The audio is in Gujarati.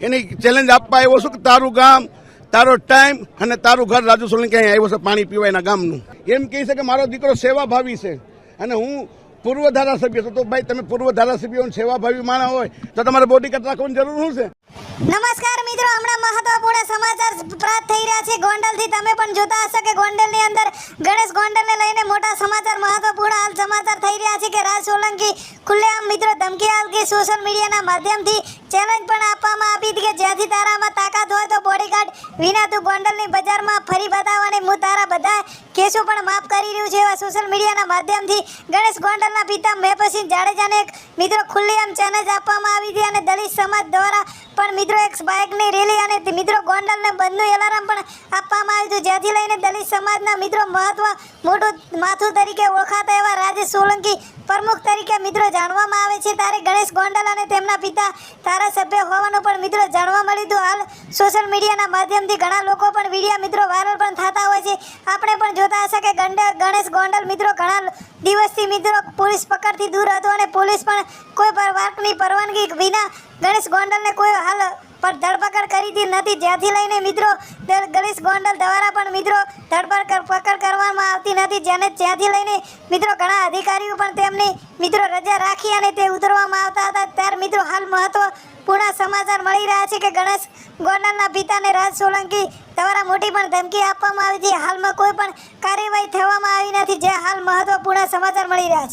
એની ચેલેન્જ આપવા આવ્યો છું કે તારું ગામ, તારો ટાઈમ અને તારું ઘર રાજુ સોલંકી અહીં આવ્યો છે પાણી પીવા એના ગામનું. એમ કહે છે કે મારો દીકરો સેવાભાવી છે અને હું પૂર્વ ધારાસભ્ય છું. તો ભાઈ તમે પૂર્વ ધારાસભ્ય સેવાભાવી માણસ હોય તો તમારે બોડીગાર્ડ રાખવાની જરૂર શું છે? નમસ્કાર મિત્રો, હમણાં મહત્વપૂર્ણ સમાચાર પ્રાપ્ત થઈ રહ્યા છે ગોંડલથી. તમે પણ જોતા હશો કે ગોંડલની અંદર ગણેશ ગોંડલને લઈને મોટા સમાચાર, મહત્વપૂર્ણ હાલ સમાચાર થઈ રહ્યા છે કે રાજ સોલંકી ખુલ્લેઆમ મિત્રો ધમકી આપી સોશિયલ મીડિયાના માધ્યમથી ચેલેન્જ પણ આપવામાં આવી હતી કે જ્યાંથી તારામાં તાકાત હોય તો બોડીગાર્ડ વિના તું ગોંડલની બજારમાં ફરી બતાવવાની હું તારા બધા કેસો પણ માફ કરી રહ્યું છે એવા સોશિયલ મીડિયાના માધ્યમથી ગણેશ ગોંડલના પિતા મેહપતસિંહ જાડેજાને એક મિત્રો ખુલ્લેઆમ ચેલેન્જ આપવામાં આવી હતી અને દલિત સમાજ દ્વારા પણ મિત્રો એક બાઇકની રેલી અને મિત્રો ગોંડલને બંધનું એલાર્મ પણ આપવામાં આવ્યું હતું, જેથી લઈને દલિત સમાજના મિત્રો મોટું માથું તરીકે ઓળખાતા એવા રાજેશ સોલંકી પ્રમુખ તરીકે મિત્રો જાણવામાં આવે છે. ત્યારે ગણેશ ગોંડલ અને તેમના પિતા ધારાસભ્ય હોવાનું પણ મિત્રો જાણવા મળ્યું હતું. હાલ સોશિયલ મીડિયાના માધ્યમથી ઘણા લોકો પણ વિડીયો મિત્રો વાયરલ પણ થતા હોય છે. આપણે પણ જોતા હશે કે ગણેશ ગોંડલ મિત્રો ઘણા દિવસથી મિત્રો પોલીસ પકડથી દૂર હતો અને પોલીસ પણ કોઈ વાકની પરવાનગી વિના ગણેશ ગોંડલને કોઈ હાલ પર ધરપકડ કરી નથી, જ્યાંથી લઈને મિત્રો ગણેશ ગોંડલ દ્વારા પણ મિત્રો ધરપકડ કરવામાં આવતી નથી, જ્યાંથી લઈને મિત્રો ઘણા અધિકારીઓ પણ તેમની મિત્રો રજા રાખી અને તે ઉતરવામાં આવતા હતા. ત્યારે મિત્રો હાલ મહત્વપૂર્ણ સમાચાર મળી રહ્યા છે કે ગણેશ ગોંડલના પિતાને રાજ સોલંકી દ્વારા મોટી પણ ધમકી આપવામાં આવી છે. હાલમાં કોઈ પણ કાર્યવાહી થવામાં આવી નથી, જે હાલ મહત્વપૂર્ણ સમાચાર મળી રહ્યા છે.